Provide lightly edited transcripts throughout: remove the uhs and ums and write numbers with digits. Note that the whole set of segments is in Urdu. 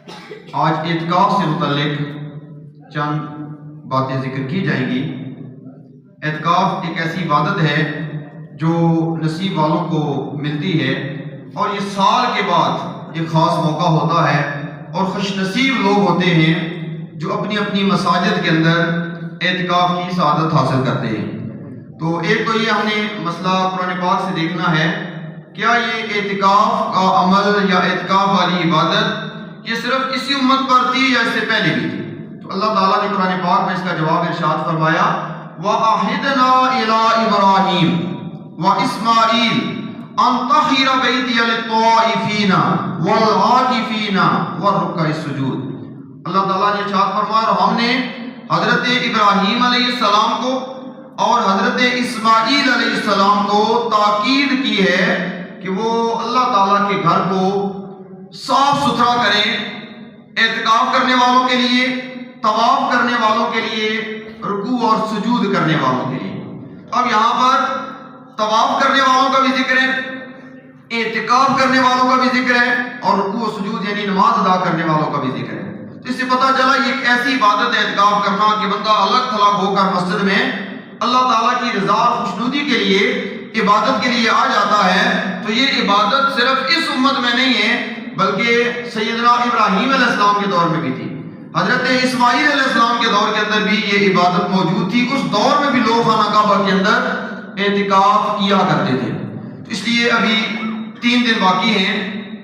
آج اعتکاف سے متعلق چند باتیں ذکر کی جائیں گی۔ اعتکاف ایک ایسی عبادت ہے جو نصیب والوں کو ملتی ہے، اور یہ سال کے بعد ایک خاص موقع ہوتا ہے، اور خوش نصیب لوگ ہوتے ہیں جو اپنی اپنی مساجد کے اندر اعتکاف کی سعادت حاصل کرتے ہیں۔ تو ایک تو یہ ہم نے مسئلہ قرآن پاک سے دیکھنا ہے، کیا یہ اعتکاف کا عمل یا اعتکاف والی عبادت یہ صرف اسی امت پر تھی یا اس سے پہلے بھی تھی؟ تو اللہ تعالیٰ نے قرآن پاک میں اس کا جواب ارشاد فرمایا، وَأَعْهِدْنَا إِلَىٰ إِبْرَاهِيمَ وَإِسْمَاعِيلَ أَن طَهِّرَ بَيْتِيَ لِلطَّائِفِينَ وَالْعَاكِفِينَ وَالرُّكَّعِ السُّجُودِ۔ اللہ تعالیٰ نے ارشاد فرمایا، اور ہم نے حضرت ابراہیم علیہ السلام کو اور حضرت اسماعیل علیہ السلام کو تاکید کی ہے کہ وہ اللہ تعالیٰ کے گھر کو صاف ستھرا کریں، اعتکاف کرنے والوں کے لیے، طواف کرنے والوں کے لیے، رکوع اور سجود کرنے والوں کے لیے۔ اب یہاں پر طواف کرنے والوں کا بھی ذکر ہے، اعتکاف کرنے والوں کا بھی ذکر ہے، اور رکوع و سجود یعنی نماز ادا کرنے والوں کا بھی ذکر ہے۔ تو اس سے پتہ چلا یہ ایک ایسی عبادت ہے اعتکاف کرنا کہ بندہ الگ تھلگ ہو کر مسجد میں اللہ تعالیٰ کی رضا اور خوشنودی کے لیے عبادت کے لیے آ جاتا ہے۔ تو یہ عبادت صرف اس امت میں نہیں ہے بلکہ سیدنا ابراہیم علیہ السلام کے دور میں بھی تھی، حضرت اسماعیل علیہ السلام کے دور کے اندر بھی یہ عبادت موجود تھی۔ اس دور میں بھی لوگ خانہ کعبہ کے اندر اعتکاف کیا کرتے تھے۔ اس لیے ابھی 3 دن باقی ہیں،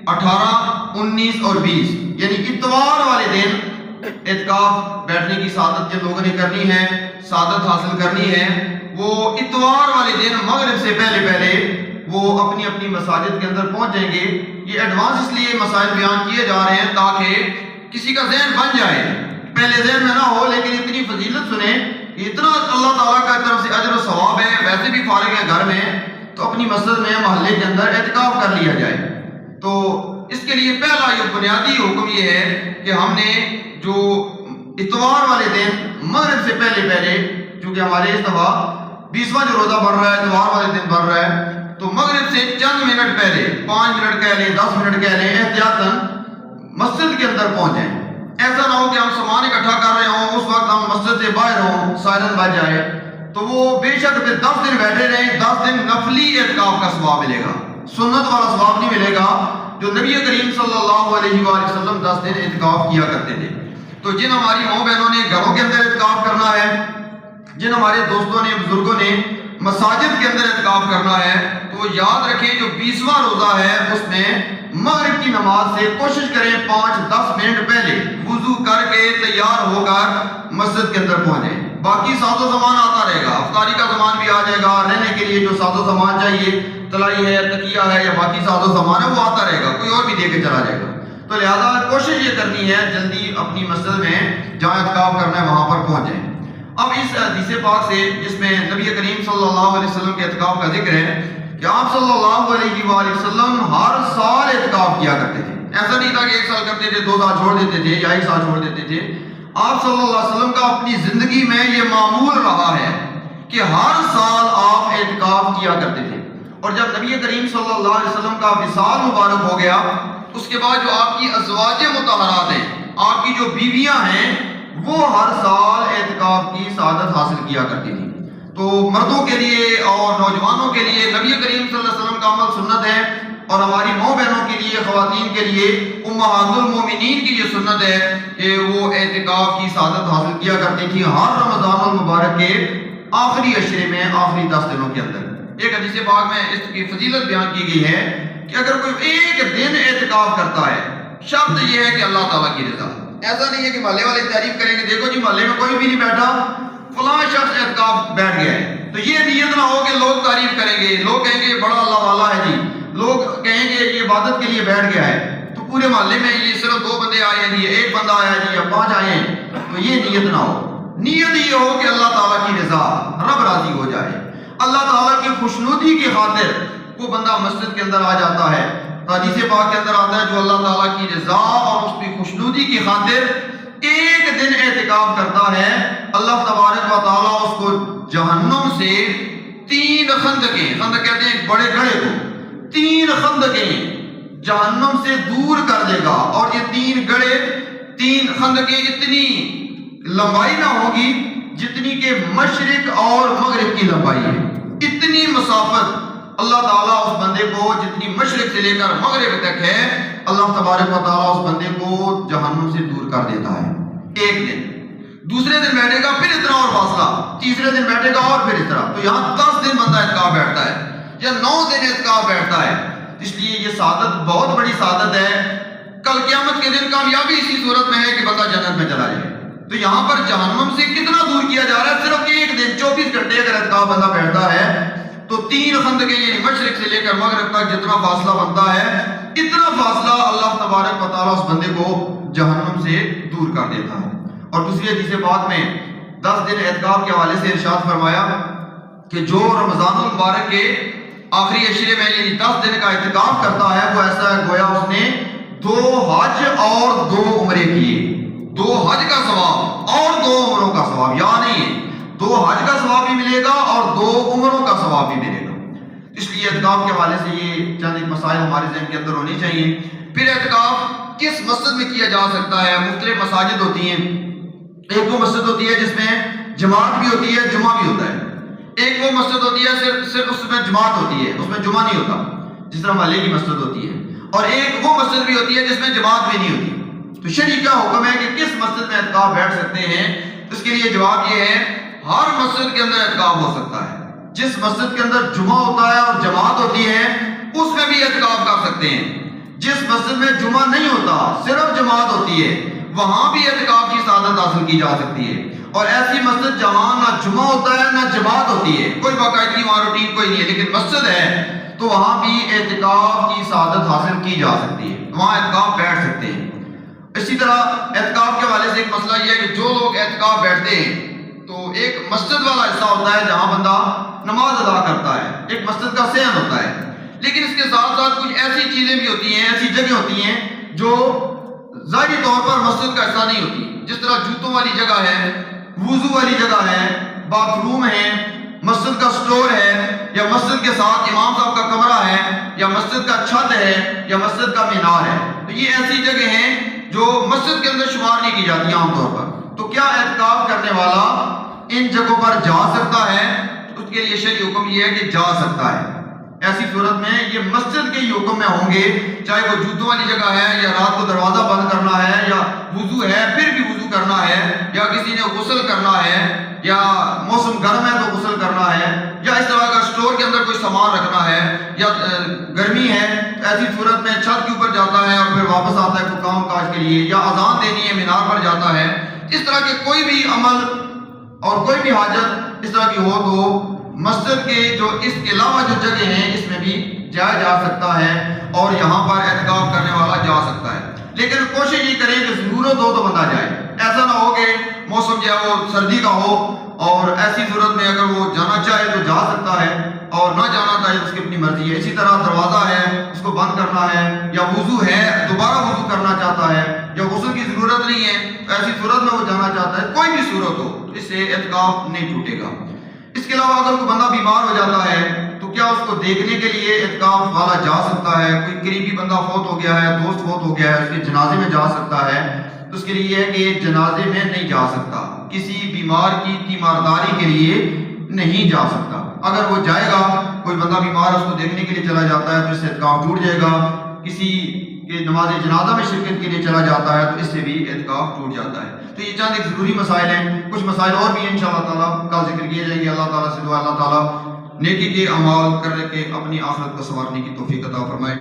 18، 19 اور 20، یعنی اتوار والے دن اعتکاف بیٹھنے کی سعادت جن لوگوں نے کرنی ہے، سعادت حاصل کرنی ہے، وہ اتوار والے دن مغرب سے پہلے وہ اپنی اپنی مساجد کے اندر پہنچ جائیں گے۔ یہ ایڈوانس اس لیے مسائل بیان کیے جا رہے ہیں تاکہ کسی کا ذہن بن جائے، پہلے ذہن میں نہ ہو، لیکن اتنی فضیلت سنیں، اتنا اللہ تعالیٰ کا طرف سے اجر و ثواب ہے، ویسے بھی فارغ ہے گھر میں، تو اپنی مسجد میں محلے کے اندر اعتکاف کر لیا جائے۔ تو اس کے لیے پہلا یہ بنیادی حکم یہ ہے کہ ہم نے جو اتوار والے دن مغرب سے پہلے چونکہ ہمارے اس دفعہ 20واں جو روزہ بڑھ رہا ہے اتوار والے دن بڑھ رہا ہے، تو مغرب سے چند منٹ پہلے، 5 منٹ کہہ لیں، 10 منٹ کہہ لیں، احتیاطاً مسجد کے اندر پہنچ جائیں۔ ایسا نہ ہو کہ ہم سامان اکٹھا کر رہے ہوں، اس وقت ہم مسجد سے باہر ہوں، سائرن بج جائے، تو وہ بے شک پھر 10 دن بیٹھے رہیں، 10 دن نفلی اعتکاف کا ثواب ملے گا، سنت والا ثواب نہیں ملے گا جو نبی کریم صلی اللہ علیہ وآلہ وسلم 10 دن اعتکاف کیا کرتے تھے۔ تو جن ہماری ماں بہنوں نے گھروں کے اندر اعتکاف کرنا ہے، جن ہمارے دوستوں نے، بزرگوں نے مساجد کے اندر اعتکاف کرنا ہے، تو یاد رکھیں جو 20واں روزہ ہے اس میں مغرب کی نماز سے کوشش کریں 5-10 منٹ پہلے وضو کر کے تیار ہو کر مسجد کے اندر پہنچیں۔ باقی ساز و سامان آتا رہے گا، افطاری کا سامان بھی آ جائے گا، رہنے کے لیے جو ساز و سامان چاہیے، تلائی ہے، تکیہ ہے یا باقی ساز و سامان ہے وہ آتا رہے گا، کوئی اور بھی دے کے چلا جائے گا۔ تو لہذا کوشش یہ کرنی ہے جلدی اپنی مسجد میں جہاں اعتکاف کرنا ہے وہاں پر پہنچ جائیں۔ اب اس حدیث پاک سے جس میں نبی کریم صلی اللہ علیہ وسلم کے اعتکاف کا ذکر ہے کہ آپ صلی اللہ علیہ وآلہ وسلم ہر سال اعتکاف کیا کرتے تھے۔ ایسا نہیں تھا کہ 1 سال کرتے تھے، 2 سال چھوڑ دیتے تھے یا 1 سال چھوڑ دیتے تھے۔ آپ صلی اللہ علیہ وسلم کا اپنی زندگی میں یہ معمول رہا ہے کہ ہر سال آپ اعتکاف کیا کرتے تھے، اور جب نبی کریم صلی اللہ علیہ وسلم کا وصال مبارک ہو گیا، اس کے بعد جو آپ کی ازواج مطہرات ہیں، آپ کی جو بیویاں ہیں، وہ ہر سال اعتکاف کی سعادت حاصل کیا کرتی تھی۔ تو مردوں کے لیے اور نوجوانوں کے لیے نبی کریم صلی اللہ علیہ وسلم کا عمل سنت ہے، اور ہماری ماں بہنوں کے لیے، خواتین کے لیے، امہات المومنین کی یہ سنت ہے کہ وہ اعتکاف کی سعادت حاصل کیا کرتی تھی ہر رمضان المبارک کے آخری عشرے میں، آخری 10 دنوں کے اندر۔ ایک حدیث پاک میں اس کی فضیلت بیان کی گئی ہے کہ اگر کوئی ایک دن اعتکاف کرتا ہے، شرط یہ ہے کہ اللہ تعالیٰ کی رضا۔ ایسا نہیں ہے کہ محلے والے تعریف کریں گے، دیکھو جی محلے میں کوئی بھی نہیں بیٹھا، فلاں شخص اعتکاف بیٹھ گیا ہے، تو یہ نیت نہ ہو کہ لوگ تعریف کریں گے، لوگ کہیں گے بڑا اللہ والا ہے جی، لوگ کہیں گے یہ عبادت کے لیے بیٹھ گیا ہے، تو پورے محلے میں یہ صرف 2 بندے آئے ہیں جی، 1 بندہ آیا جی یا 5 آئے ہیں، تو یہ نیت نہ ہو۔ نیت یہ ہو کہ اللہ تعالیٰ کی رضا، رب راضی ہو جائے، اللہ تعالیٰ کی خوشنودی کی خاطر وہ بندہ مسجد کے اندر آ جاتا ہے۔ حدیث پاک کے اندر آتا ہے جو اللہ تعالیٰ کی رضا اور اس کی خوشنودی کی خاطر 1 دن اعتکاف کرتا ہے، اللہ تبارک و تعالیٰ اس کو جہنم سے 3 خندقیں، خندق کہتے ہیں بڑے گڑھے کو، 3 خندقیں جہنم سے دور کر دے گا. اور یہ 3 گڑھے 3 خندقیں اتنی لمبائی نہ ہوگی جتنی کہ مشرق اور مغرب کی لمبائی ہے. اتنی مسافت اللہ تعالیٰ اس بندے کو جتنی مشرق سے لے کر مغرب تک ہے، اللہ تبارک و تعالیٰ اس بندے کو جہنم سے دور کر دیتا ہے ایک دن. دوسرے دن بیٹھے گا پھر اتنا اور فاصلہ، تیسرے دن بیٹھے گا اور پھر اتنا. تو یہاں 10 دن بندہ اعتکاف بیٹھتا ہے یا 9 دن اعتکاف بیٹھتا ہے. اس لیے یہ سعادت بہت بڑی سعادت ہے. کل قیامت کے دن کامیابی اسی صورت میں ہے کہ بندہ جنت میں چلا جائے. تو یہاں پر جہنم سے کتنا دور کیا جا رہا ہے؟ صرف ایک دن 24 گھنٹے اگر اعتکاف بندہ بیٹھتا ہے تو 3 خندقیں یعنی مشرق سے لے کر مغرب تک جتنا فاصلہ بنتا ہے، اتنا فاصلہ اللہ تبارک و تعالیٰ اس بندے کو جہنم سے دور کر دیتا ہے. اور دوسری حدیث پاک میں 10 دن اعتکاف کے حوالے سے ارشاد فرمایا کہ جو رمضان المبارک کے آخری عشرے میں یعنی 10 دن کا اعتکاف کرتا ہے وہ ایسا ہے گویا اس نے 2 حج اور 2 عمرے کیے. 2 حج کا ثواب اور 2 عمروں کا ثواب، یعنی 2 حج کا ثواب بھی ملے گا اور 2 عمروں کا ثواب بھی ملے گا. اس لیے اعتکاف کے حوالے سے یہ چند ایک مسائل ہمارے ذہن کے اندر ہونے چاہیے. پھر اعتکاف کس مسجد میں کیا جا سکتا ہے؟ مختلف مساجد ہوتی ہیں. ایک وہ مسجد ہوتی ہے جس میں جماعت بھی ہوتی ہے، جمعہ بھی ہوتا ہے. ایک وہ مسجد ہوتی ہے صرف اس میں جماعت ہوتی ہے، اس میں جمعہ نہیں ہوتا، جس طرح محلے کی مسجد ہوتی ہے. اور ایک وہ مسجد بھی ہوتی ہے جس میں جماعت بھی نہیں ہوتی. تو شرعی کیا حکم ہے کہ کس مسجد میں اعتکاف بیٹھ سکتے ہیں؟ اس کے لیے جواب یہ ہے ہر مسجد کے اندر اعتکاف ہو سکتا ہے. جس مسجد کے اندر جمعہ ہوتا ہے اور جماعت ہوتی ہے اس میں بھی اعتکاف کر سکتے ہیں. جس مسجد میں جمعہ نہیں ہوتا صرف جماعت ہوتی ہے وہاں بھی اعتکاف کی سعادت حاصل کی جا سکتی ہے. اور ایسی مسجد جہاں نہ جمعہ ہوتا ہے نہ جماعت ہوتی ہے، کوئی باقاعدگی وہاں روٹین کوئی نہیں ہے، لیکن مسجد ہے تو وہاں بھی اعتکاف کی سعادت حاصل کی جا سکتی ہے، وہاں اعتکاف بیٹھ سکتے ہیں. اسی طرح اعتکاف کے حوالے سے ایک مسئلہ یہ ہے کہ جو لوگ اعتکاف بیٹھتے ہیں تو ایک مسجد والا حصہ ہوتا ہے جہاں بندہ نماز ادا کرتا ہے، ایک مسجد کا صحن ہوتا ہے. لیکن اس کے ساتھ ساتھ کچھ ایسی چیزیں بھی ہوتی ہیں، ایسی جگہ ہوتی ہیں جو ظاہری طور پر مسجد کا حصہ نہیں ہوتی. جس طرح جوتوں والی جگہ ہے، وضو والی جگہ ہے، باتھ روم ہے، مسجد کا سٹور ہے، یا مسجد کے ساتھ امام صاحب کا کمرہ ہے، یا مسجد کا چھت ہے، یا مسجد کا مینار ہے. تو یہ ایسی جگہ ہیں جو مسجد کے اندر شمار نہیں کی جاتی عام طور پر. تو کیا اعتکاف کرنے والا ان جگہوں پر جا سکتا ہے؟ اس کے لیے شرعی حکم یہ ہے کہ جا سکتا ہے. ایسی صورت میں یہ مسجد کے ہی حکم میں ہوں گے، چاہے وہ جوتوں والی جگہ ہے یا رات کو دروازہ بند کرنا ہے یا وضو ہے پھر بھی وضو کرنا ہے، یا کسی نے غسل کرنا ہے، یا موسم گرم ہے تو غسل کرنا ہے، یا اس طرح کا اسٹور کے اندر کوئی سامان رکھنا ہے، یا گرمی ہے ایسی صورت میں چھت کے اوپر جاتا ہے اور پھر واپس آتا ہے کوئی کام کاج کے لیے، یا اذان دینی ہے مینار پر جاتا ہے. اس طرح کے کوئی بھی عمل اور کوئی بھی حاجت اس طرح کی ہو تو مسجد کے جو اس کے علاوہ جو جگہ ہیں اس میں بھی جایا جا سکتا ہے اور یہاں پر اعتکاف کرنے والا جا سکتا ہے. لیکن کوشش یہ کریں کہ ضرورت ہو تو بندہ جائے. ایسا نہ ہو کہ موسم جو ہے وہ سردی کا ہو اور ایسی صورت میں اگر وہ جانا چاہے تو جا سکتا ہے اور نہ جانا چاہے اس کی اپنی مرضی ہے. اسی طرح دروازہ ہے اس کو بند کرنا ہے، یا وضو ہے دوبارہ وضو کرنا چاہتا ہے، یا غسل کی ضرورت نہیں ہے ایسی صورت میں وہ جانا چاہتا ہے، کوئی بھی صورت ہو تو اس سے اعتکاف نہیں ٹوٹے گا. اس کے علاوہ اگر کوئی بندہ بیمار ہو جاتا ہے تو کیا اس کو دیکھنے کے لیے اعتکاف والا جا سکتا ہے؟ کوئی قریبی بندہ فوت ہو گیا ہے، دوست فوت ہو گیا ہے، اس کے جنازے میں جا سکتا ہے. تو اس کے لیے یہ ہے کہ جنازے میں نہیں جا سکتا، کسی بیمار کی تیمارداری کے لیے نہیں جا سکتا. اگر وہ جائے گا، کوئی بندہ بیمار اس کو دیکھنے کے لیے چلا جاتا ہے تو اس سے اعتکاف ٹوٹ جائے گا. کسی کہ نماز جنازہ میں شرکت کے لیے چلا جاتا ہے تو اس سے بھی اعتکاف ٹوٹ جاتا ہے. تو یہ چند ایک ضروری مسائل ہیں. کچھ مسائل اور بھی ہیں انشاءاللہ تعالیٰ کل ذکر کیے جائیں گے. اللہ تعالیٰ سے دعا اللہ تعالیٰ نیکی کے اعمال کر کے اپنی آخرت کو سنوارنے کی توفیق عطا فرمائے.